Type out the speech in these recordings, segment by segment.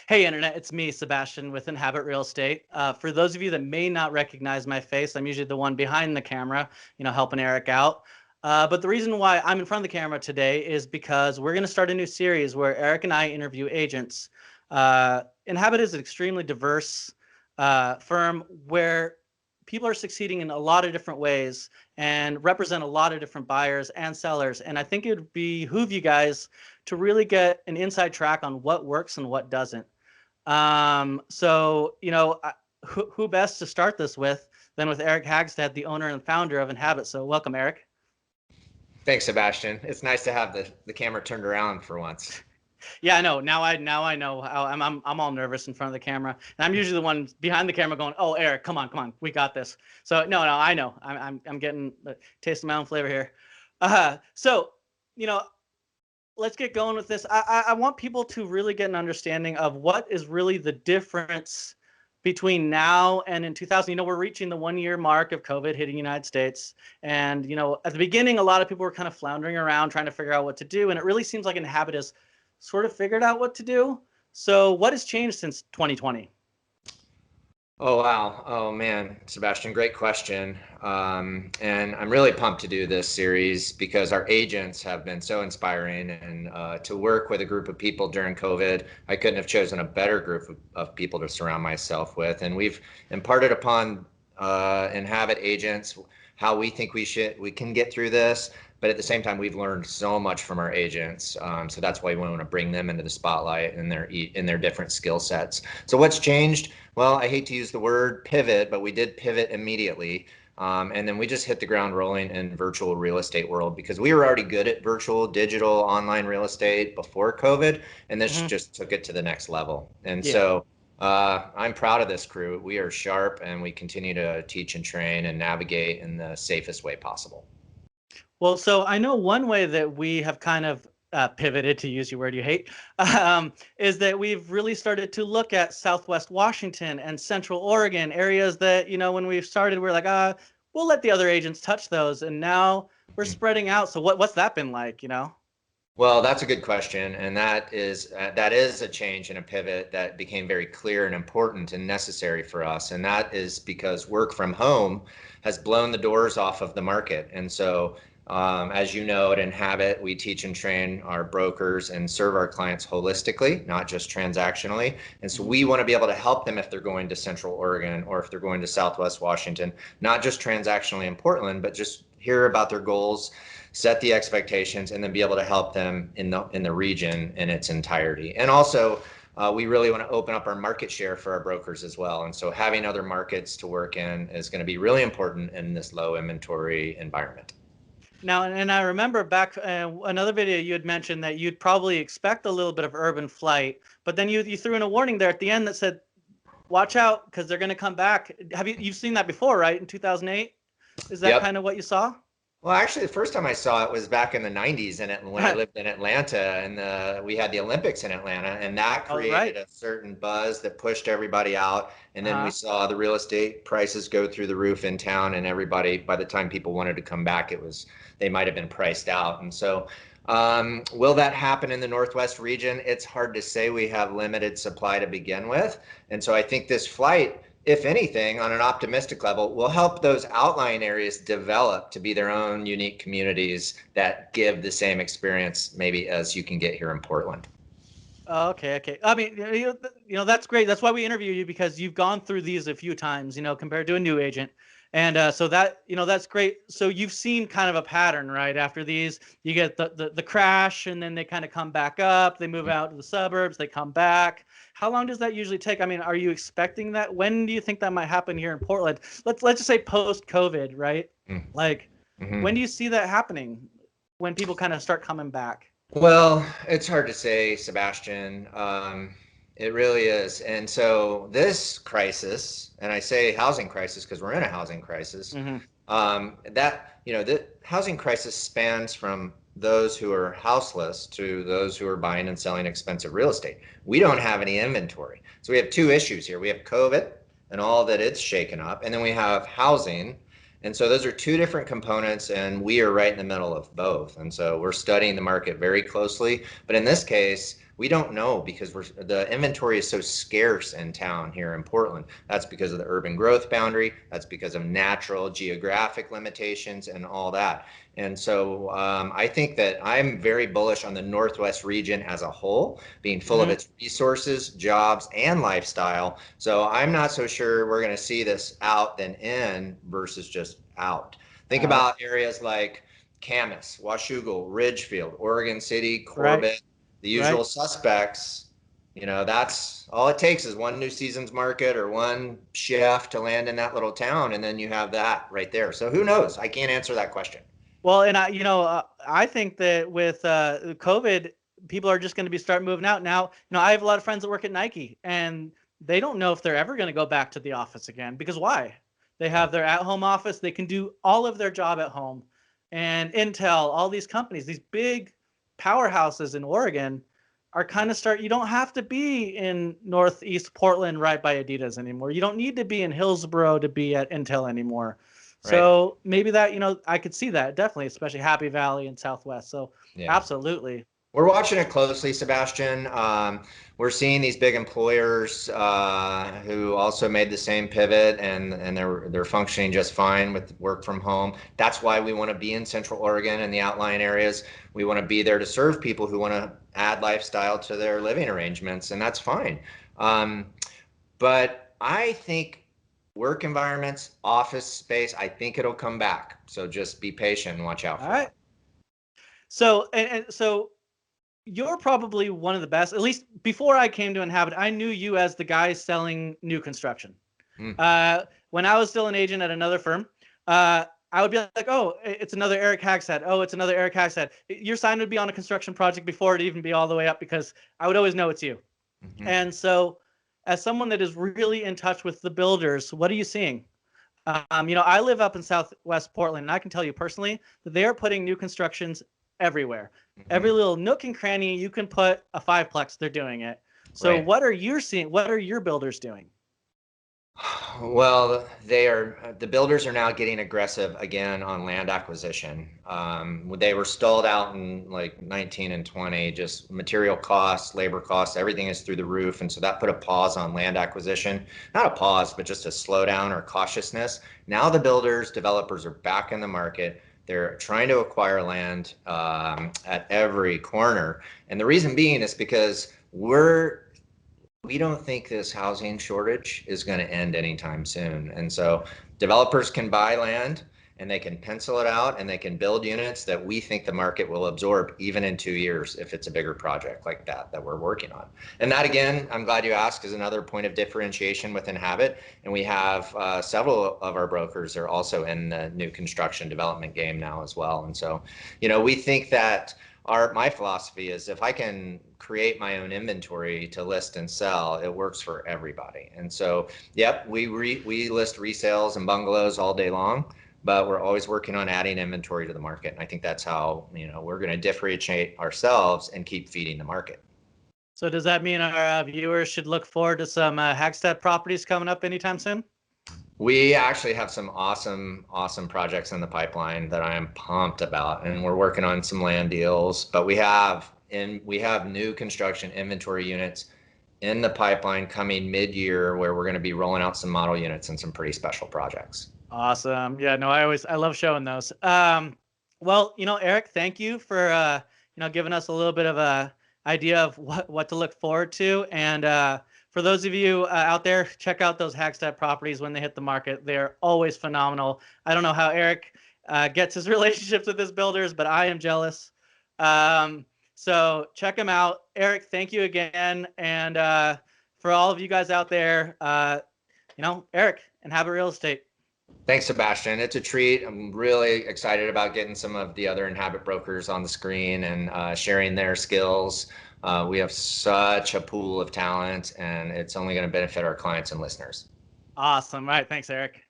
Hey, Internet, it's me, Sebastian, with Inhabit Real Estate. For those of you that may not recognize my face, I'm usually the one behind the camera, helping Eric out. But the reason why I'm in front of the camera today is because we're going to start a new series where Eric and I interview agents. Inhabit is an extremely diverse firm where people are succeeding in a lot of different ways and represent a lot of different buyers and sellers. And I think it would behoove you guys to really get an inside track on what works and what doesn't. Who best to start this with than with Eric Hagstette, the owner and founder of Inhabit. So welcome, Eric. Thanks, Sebastian. It's nice to have the camera turned around for once. Yeah, I know. Now I know how I'm all nervous in front of the camera, and I'm usually the one behind the camera going, "Oh, Eric, come on, we got this." So no, I know. I'm getting a taste of my own flavor here. So you know, let's get going with this. I want people to really get an understanding of what is really the difference between now and in 2000. We're reaching the 1 year mark of COVID hitting the United States. And, at the beginning, a lot of people were kind of floundering around trying to figure out what to do. And it really seems like Inhabit has sort of figured out what to do. So what has changed since 2020? Oh, wow. Oh, man, Sebastian, great question. And I'm really pumped to do this series because our agents have been so inspiring, and to work with a group of people during COVID, I couldn't have chosen a better group of people to surround myself with. And we've imparted upon Inhabit agents how we think we can get through this. But at the same time, we've learned so much from our agents. So that's why we want to bring them into the spotlight in their different skill sets. So what's changed? Well, I hate to use the word pivot, but we did pivot immediately. And then we just hit the ground rolling in virtual real estate world because we were already good at virtual, digital, online real estate before COVID. And this just took it to the next level. And so I'm proud of this crew. We are sharp, and we continue to teach and train and navigate in the safest way possible. Well, so I know one way that we have kind of pivoted, to use your word you hate, is that we've really started to look at Southwest Washington and Central Oregon, areas that, when we started, we were like, we'll let the other agents touch those. And now we're spreading out. So what's that been like, Well, that's a good question, and that is a change and a pivot that became very clear and important and necessary for us, and that is because work from home has blown the doors off of the market. And so as you know, at Inhabit, we teach and train our brokers and serve our clients holistically, not just transactionally. And so we want to be able to help them if they're going to Central Oregon or if they're going to Southwest Washington, not just transactionally in Portland, but just hear about their goals, set the expectations, and then be able to help them in the region in its entirety. And also, we really want to open up our market share for our brokers as well. And so having other markets to work in is going to be really important in this low inventory environment. Now, and I remember back another video you had mentioned that you'd probably expect a little bit of urban flight, but then you threw in a warning there at the end that said, watch out because they're going to come back. You've seen that before, right? In 2008? Is that kind of what you saw? Well, actually, the first time I saw it was back in the 90s when I lived in Atlanta, and we had the Olympics in Atlanta, and that created a certain buzz that pushed everybody out. And then we saw the real estate prices go through the roof in town, and everybody, by the time people wanted to come back, they might have been priced out. And so will that happen in the Northwest region? It's hard to say. We have limited supply to begin with. And so I think this flight, if anything, on an optimistic level, will help those outlying areas develop to be their own unique communities that give the same experience maybe as you can get here in Portland. Okay. I mean, that's great. That's why we interview you, because you've gone through these a few times, compared to a new agent. And so that, that's great. So you've seen kind of a pattern, right? After these, you get the crash, and then they kind of come back up. They move out to the suburbs. They come back. How long does that usually take? I mean, are you expecting that? When do you think that might happen here in Portland? Let's just say post-COVID, right? When do you see that happening? When people kind of start coming back? Well, it's hard to say, Sebastian. It really is. And so this crisis, and I say housing crisis because we're in a housing crisis, the housing crisis spans from those who are houseless to those who are buying and selling expensive real estate. We don't have any inventory. So we have two issues here. We have COVID and all that it's shaken up, and then we have housing. And so those are two different components, and we are right in the middle of both. And so we're studying the market very closely. But in this case, We don't know because the inventory is so scarce in town here in Portland. That's because of the urban growth boundary. That's because of natural geographic limitations and all that. And so I think that I'm very bullish on the Northwest region as a whole, being full of its resources, jobs, and lifestyle. So I'm not so sure we're going to see this out than in versus just out. Think about areas like Camas, Washougal, Ridgefield, Oregon City, Corbett, the usual suspects. You know, that's all it takes is one New Seasons Market or one chef to land in that little town, and then you have that right there. So who knows? I can't answer that question. Well, and I think that with COVID, people are just going to be start moving out now. I have a lot of friends that work at Nike, and they don't know if they're ever going to go back to the office again. Because why? They have their at-home office. They can do all of their job at home. And Intel, all these companies, these big powerhouses in Oregon are kind of you don't have to be in Northeast Portland right by Adidas anymore. You don't need to be in Hillsboro to be at Intel anymore. So maybe that, I could see that definitely, especially Happy Valley and Southwest. So absolutely. We're watching it closely, Sebastian. We're seeing these big employers who also made the same pivot, and they're functioning just fine with work from home. That's why we want to be in Central Oregon and the outlying areas. We want to be there to serve people who want to add lifestyle to their living arrangements, and that's fine. But I think work environments, office space, I think it'll come back. So just be patient and watch out for it. So, and so you're probably one of the best, at least before I came to Inhabit, I knew you as the guy selling new construction. When I was still an agent at another firm, I would be like, oh, it's another Eric Hagstette. Oh, it's another Eric Hagstette. Your sign would be on a construction project before it even be all the way up because I would always know it's you. And so as someone that is really in touch with the builders, what are you seeing? I live up in Southwest Portland, and I can tell you personally that they are putting new constructions everywhere. Every little nook and cranny you can put a fiveplex, they're doing it. So what are you seeing? What are your builders doing? Well, the builders are now getting aggressive again on land acquisition. They were stalled out in like 19 and 20, just material costs, labor costs, everything is through the roof. And so that put a pause on land acquisition, not a pause, but just a slowdown or cautiousness. Now the developers are back in the market. They're trying to acquire land at every corner. And the reason being is because we don't think this housing shortage is going to end anytime soon. And so developers can buy land and they can pencil it out and they can build units that we think the market will absorb even in 2 years if it's a bigger project like that we're working on. And that, again, I'm glad you asked, is another point of differentiation with Inhabit. And we have several of our brokers are also in the new construction development game now as well. And so, we think that my philosophy is if I can create my own inventory to list and sell, it works for everybody. And so, we list resales and bungalows all day long, but we're always working on adding inventory to the market. And I think that's how, we're going to differentiate ourselves and keep feeding the market. So does that mean our viewers should look forward to some Hagstette properties coming up anytime soon? We actually have some awesome projects in the pipeline that I am pumped about, and we're working on some land deals, but we have new construction inventory units in the pipeline coming mid-year where we're going to be rolling out some model units and some pretty special projects. Awesome. Yeah, no, I love showing those. Well, Eric, thank you for giving us a little bit of a idea of what to look forward to. And for those of you out there, check out those Hagstette properties when they hit the market. They're always phenomenal. I don't know how Eric gets his relationships with his builders, but I am jealous. So check him out. Eric, thank you again. And for all of you guys out there, Eric, Inhabit Real Estate. Thanks, Sebastian. It's a treat. I'm really excited about getting some of the other Inhabit brokers on the screen and sharing their skills. We have such a pool of talent, and it's only going to benefit our clients and listeners. Awesome. All right. Thanks, Eric.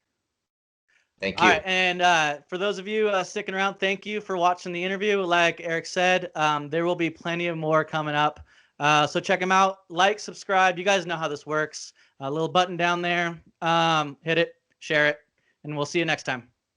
Thank you. All right. And for those of you sticking around, thank you for watching the interview. Like Eric said, there will be plenty of more coming up. So check them out. Like, subscribe. You guys know how this works. A little button down there. Hit it, share it, and we'll see you next time.